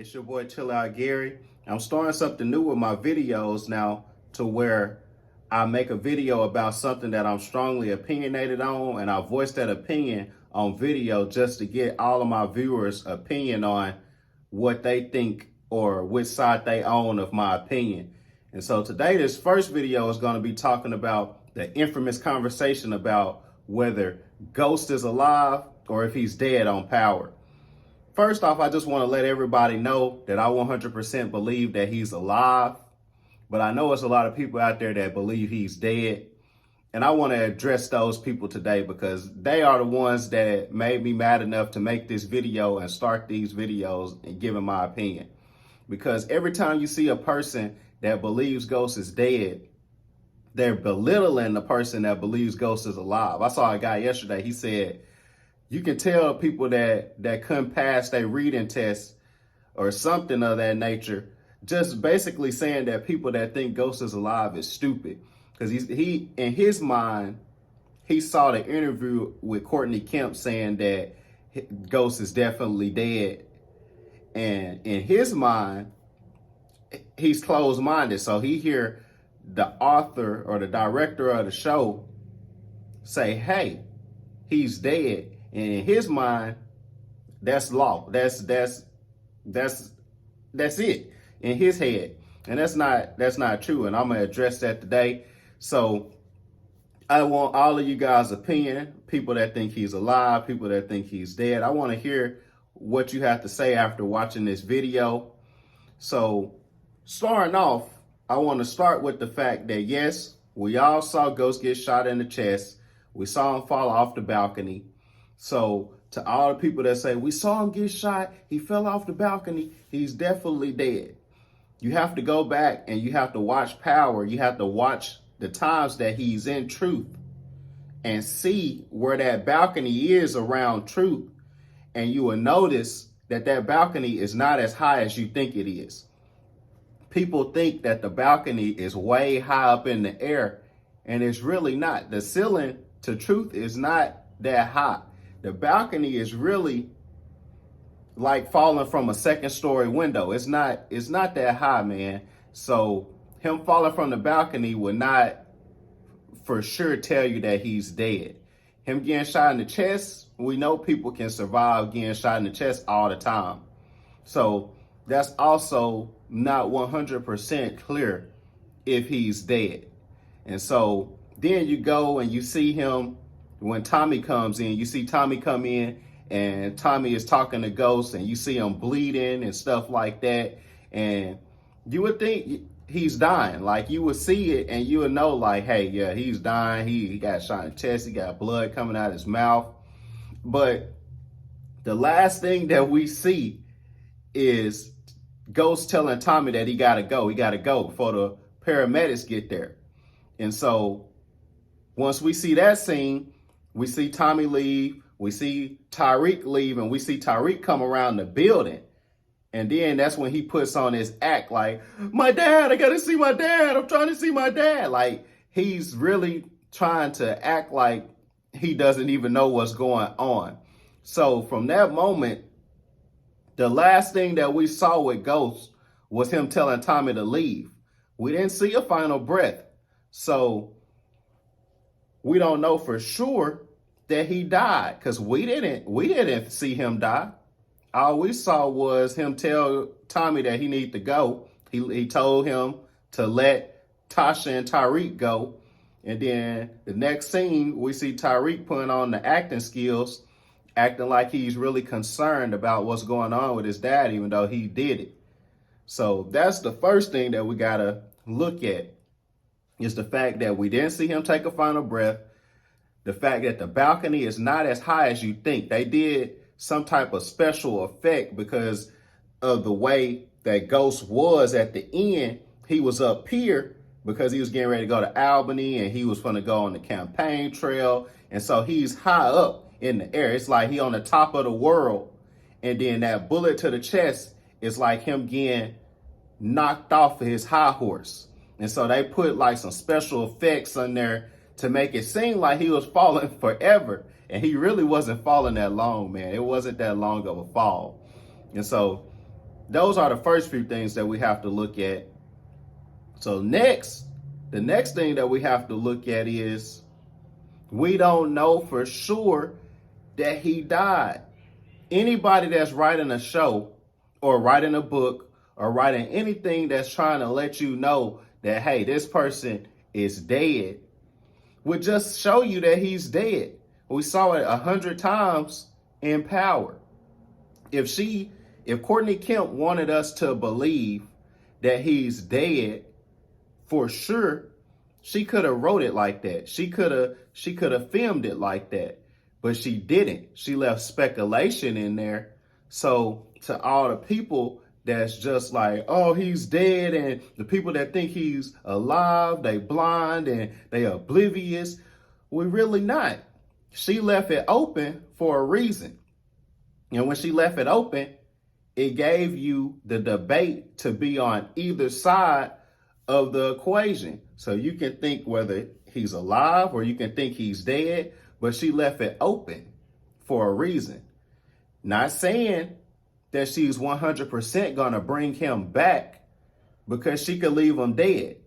It's your boy Chill Out Gary. I'm starting something new with my videos now, to where I make a video about something that I'm strongly opinionated on, and I voice that opinion on video just to get all of my viewers' opinion on what they think or which side they own of my opinion. And so today, this first video is going to be talking about the infamous conversation about whether Ghost is alive or if he's dead on Power. First off, I just want to let everybody know that I 100% believe that he's alive, but I know it's a lot of people out there that believe he's dead. And I want to address those people today because they are the ones that made me mad enough to make this video and start these videos and giving my opinion. Because every time you see a person that believes Ghost is dead, they're belittling the person that believes Ghost is alive. I saw a guy yesterday, he said, you can tell people that couldn't pass their reading test or something of that nature, just basically saying that people that think Ghost is alive is stupid. Because he in his mind, he saw the interview with Courtney Kemp saying that Ghost is definitely dead. And in his mind, he's closed-minded. So he hear the author or the director of the show say, hey, he's dead. And in his mind, that's law. That's it in his head. And that's not true. And I'm gonna address that today. So I want all of you guys' opinion, people that think he's alive, people that think he's dead. I want to hear what you have to say after watching this video. So starting off, I want to start with the fact that yes, we all saw Ghost get shot in the chest. We saw him fall off the balcony. So to all the people that say, we saw him get shot, he fell off the balcony, he's definitely dead. You have to go back and you have to watch Power. You have to watch the times that he's in Truth and see where that balcony is around Truth. And you will notice that that balcony is not as high as you think it is. People think that the balcony is way high up in the air, and it's really not. The ceiling to Truth is not that high. The balcony is really like falling from a second-story window. It's not that high, man. So him falling from the balcony would not for sure tell you that he's dead. Him getting shot in the chest, we know people can survive getting shot in the chest all the time. So that's also not 100% clear if he's dead. And so then you go and you see him when Tommy comes in. You see Tommy come in and Tommy is talking to Ghost and you see him bleeding and stuff like that. And you would think he's dying. Like you would see it and you would know like, hey, yeah, he's dying. He got shot in the chest. He got blood coming out of his mouth. But the last thing that we see is Ghost telling Tommy that he got to go. He got to go before the paramedics get there. And so once we see that scene, we see Tommy leave, we see Tariq leave, and we see Tariq come around the building. And then that's when he puts on his act like, my dad, I got to see my dad. I'm trying to see my dad. Like he's really trying to act like he doesn't even know what's going on. So from that moment, the last thing that we saw with Ghost was him telling Tommy to leave. We didn't see a final breath. So we don't know for sure that he died because we didn't see him die. All we saw was him tell Tommy that he needed to go. He told him to let Tasha and Tariq go. And then the next scene, we see Tariq putting on the acting skills, acting like he's really concerned about what's going on with his dad, even though he did it. So that's the first thing that we got to look at, is the fact that we didn't see him take a final breath. The fact that the balcony is not as high as you think. They did some type of special effect because of the way that Ghost was at the end. He was up here because he was getting ready to go to Albany and he was going to go on the campaign trail. And so he's high up in the air. It's like he on the top of the world. And then that bullet to the chest is like him getting knocked off of his high horse. And so they put like some special effects on there to make it seem like he was falling forever. And he really wasn't falling that long, man. It wasn't that long of a fall. And so Those are the first few things that we have to look at. So the next thing that we have to look at is we don't know for sure that he died. Anybody that's writing a show or writing a book or writing anything that's trying to let you know that, hey, this person is dead, would just show you that he's dead. We saw it 100 times in Power. If Courtney Kemp wanted us to believe that he's dead for sure, she could have wrote it like that. She could have filmed it like that, but she didn't. She left speculation in there. So to all the people that's just like, oh, he's dead, and the people that think he's alive, they blind and they oblivious. We really not. She left it open for a reason. And when she left it open, it gave you the debate to be on either side of the equation. So you can think whether he's alive or you can think he's dead, but she left it open for a reason. Not saying that she's 100% going to bring him back because she could leave him dead.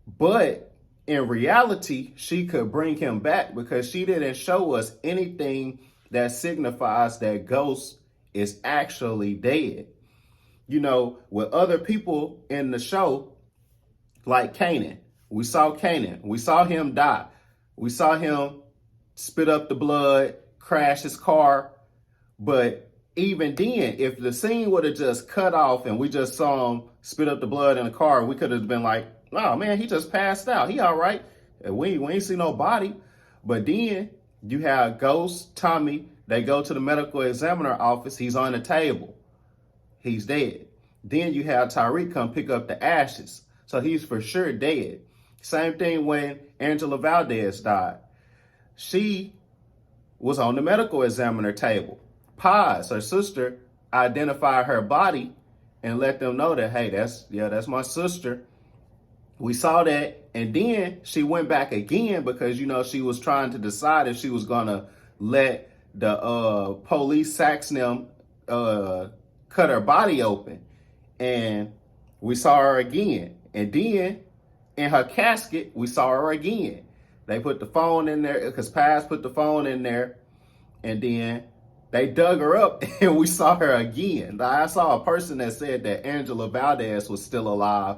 But in reality, she could bring him back because she didn't show us anything that signifies that Ghost is actually dead. You know, with other people in the show, like Kanan, we saw him die. We saw him spit up the blood, crash his car. But even then, if the scene would have just cut off and we just saw him spit up the blood in the car, we could have been like, oh man, he just passed out. He all right. We ain't see no body. But then you have Ghost, Tommy, they go to the medical examiner office. He's on the table. He's dead. Then you have Tariq come pick up the ashes. So he's for sure dead. Same thing when Angela Valdez died. She was on the medical examiner table. Paz, her sister, identified her body and let them know that, hey, that's my sister. We saw that. And then she went back again because, you know, she was trying to decide if she was going to let the police Saxon cut her body open. And we saw her again. And then in her casket, we saw her again. They put the phone in there because Paz put the phone in there. And then they dug her up and we saw her again. I saw a person that said that Angela Valdez was still alive.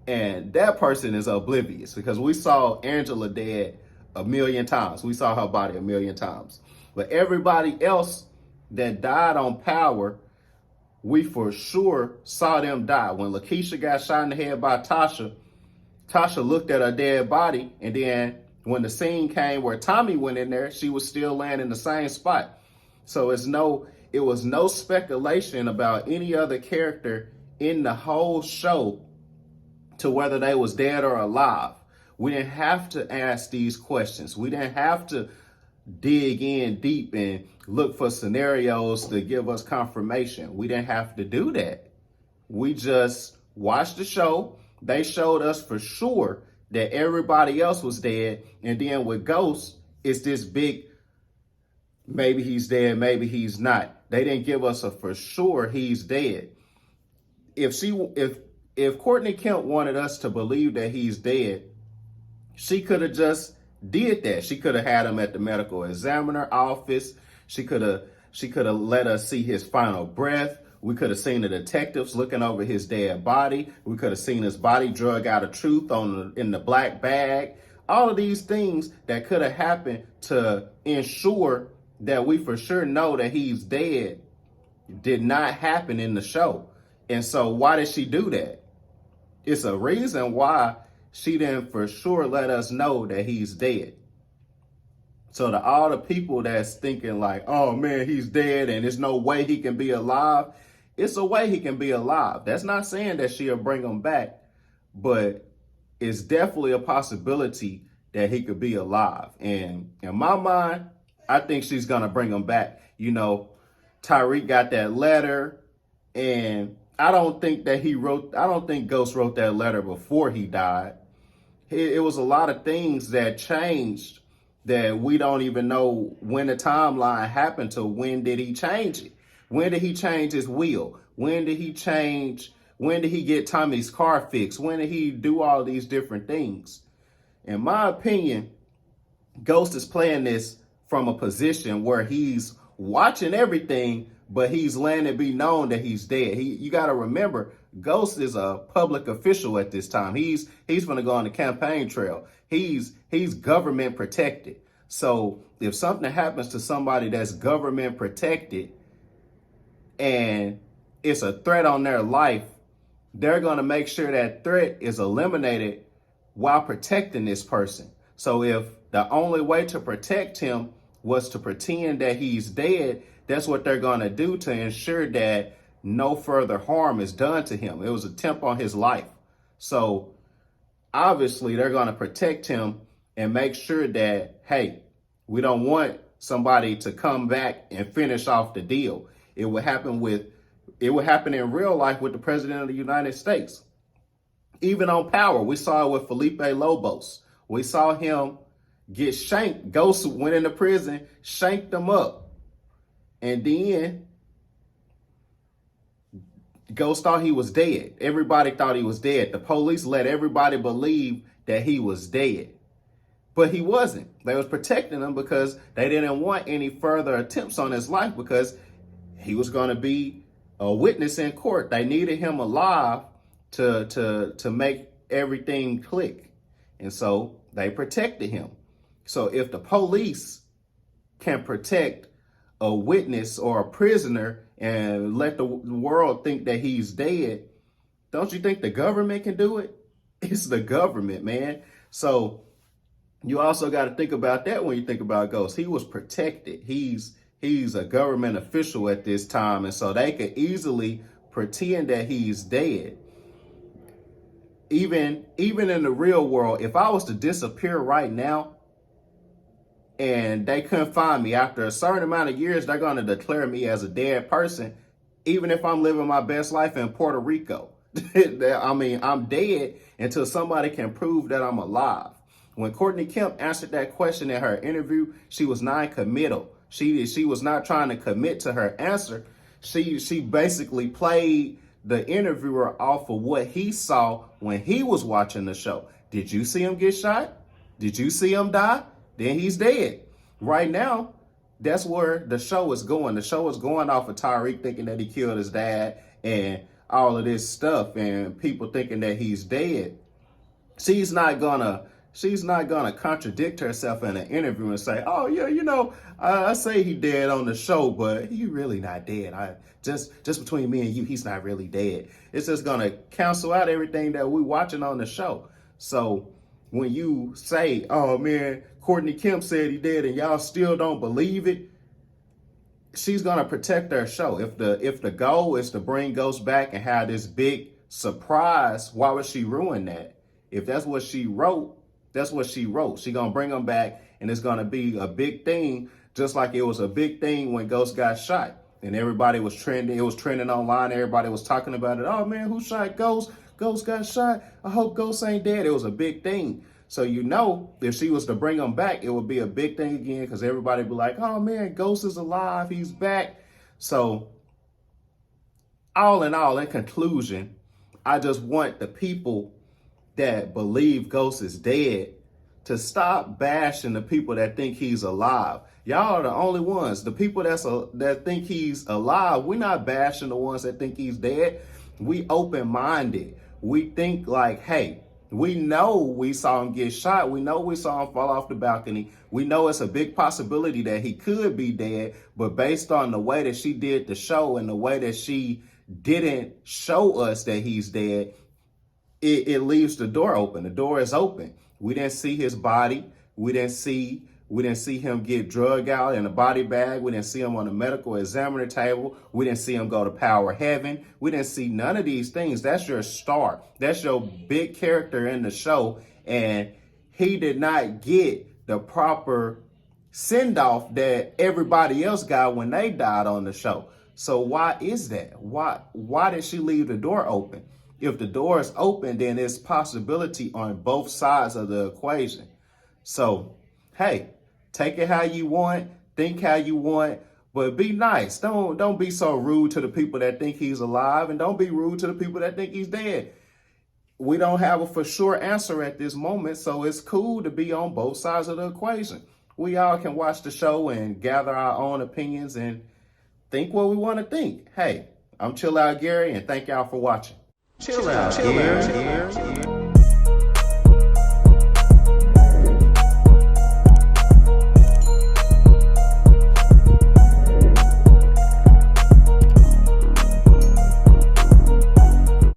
And that person is oblivious because we saw Angela dead 1,000,000 times. We saw her body 1,000,000 times. But everybody else that died on Power, we for sure saw them die. When Lakeisha got shot in the head by Tasha, Tasha looked at her dead body. And then when the scene came where Tommy went in there, she was still laying in the same spot. So it was no speculation about any other character in the whole show to whether they was dead or alive. We didn't have to ask these questions. We didn't have to dig in deep and look for scenarios to give us confirmation. We didn't have to do that. We just watched the show. They showed us for sure that everybody else was dead. And then with Ghost, it's this big, maybe he's dead, maybe he's not. They didn't give us a for sure he's dead. If Courtney Kemp wanted us to believe that he's dead, she could have just did that. She could have had him at the medical examiner office. She could have let us see his final breath. We could have seen the detectives looking over his dead body. We could have seen his body drug out of truth in the black bag. All of these things that could have happened to ensure that we for sure know that he's dead did not happen in the show. And so why did she do that? It's a reason why she didn't for sure let us know that he's dead. So to all the people that's thinking like, oh man, he's dead and there's no way he can be alive. It's a way he can be alive. That's not saying that she'll bring him back, but it's definitely a possibility that he could be alive. And in my mind, I think she's going to bring him back. You know, Tariq got that letter, and I don't think Ghost wrote that letter before he died. It was a lot of things that changed that we don't even know when the timeline happened to when did he change it. When did he change his will? When did he change? When did he get Tommy's car fixed? When did he do all these different things? In my opinion, Ghost is playing this from a position where he's watching everything, but he's letting it be known that he's dead. You got to remember, Ghost is a public official at this time. He's going to go on the campaign trail. He's government protected. So if something happens to somebody that's government protected and it's a threat on their life, they're going to make sure that threat is eliminated while protecting this person. So if the only way to protect him was to pretend that he's dead, that's what they're going to do to ensure that no further harm is done to him. It was an attempt on his life. So obviously they're going to protect him and make sure that, hey, we don't want somebody to come back and finish off the deal. It would happen in real life with the president of the United States. Even on Power, we saw it with Felipe Lobos. We saw him get shanked. Ghost went into prison, shanked him up. And then Ghost thought he was dead. Everybody thought he was dead. The police let everybody believe that he was dead. But he wasn't. They was protecting him because they didn't want any further attempts on his life because he was going to be a witness in court. They needed him alive to make everything click. And so they protected him. So if the police can protect a witness or a prisoner and let the world think that he's dead, don't you think the government can do it? It's the government, man. So you also got to think about that when you think about Ghost. He was protected. He's a government official at this time. And so they could easily pretend that he's dead. Even in the real world, if I was to disappear right now and they couldn't find me, after a certain amount of years, they're going to declare me as a dead person, even if I'm living my best life in Puerto Rico. I mean, I'm dead until somebody can prove that I'm alive. When Courtney Kemp answered that question in her interview, she was non-committal. She was not trying to commit to her answer. She basically played the interviewer off of what he saw when he was watching the show. Did you see him get shot? Did you see him die? Then he's dead. Right now, that's where the show is going. The show is going off of Tyreek thinking that he killed his dad and all of this stuff and people thinking that he's dead. She's not gonna contradict herself in an interview and say, oh, yeah, I say he dead on the show, but he really not dead. Just between me and you, he's not really dead. It's just going to cancel out everything that we watching on the show. So when you say, oh, man, Courtney Kemp said he dead and y'all still don't believe it, she's going to protect her show. If the goal is to bring Ghost back and have this big surprise, why would she ruin that? If that's what she wrote, that's what she wrote. She's going to bring him back, and it's going to be a big thing, just like it was a big thing when Ghost got shot. And everybody was trending. It was trending online. Everybody was talking about it. Oh, man, who shot Ghost? Ghost got shot. I hope Ghost ain't dead. It was a big thing. So, if she was to bring him back, it would be a big thing again because everybody would be like, oh, man, Ghost is alive. He's back. So, all in conclusion, I just want the people that believe Ghost is dead to stop bashing the people that think he's alive. Y'all are the only ones. The people that think he's alive, we're not bashing the ones that think he's dead. We open-minded. We think like, hey, we know we saw him get shot. We know we saw him fall off the balcony. We know it's a big possibility that he could be dead. But based on the way that she did the show and the way that she didn't show us that he's dead, it leaves the door open. The door is open. We didn't see his body. We didn't see him get drugged out in a body bag. We didn't see him on the medical examiner table. We didn't see him go to Power Heaven. We didn't see none of these things. That's your star. That's your big character in the show. And he did not get the proper send-off that everybody else got when they died on the show. So why is that? Why did she leave the door open? If the door is open, then there's possibility on both sides of the equation. So, hey, take it how you want, think how you want, But be nice. Don't be so rude to the people that think he's alive, and don't be rude to the people that think he's dead. We don't have a for sure answer at this moment, so it's cool to be on both sides of the equation. We all can watch the show and gather our own opinions and think what we want to think. Hey, I'm Chill Out Gary, and thank y'all for watching. Chill out, Gary.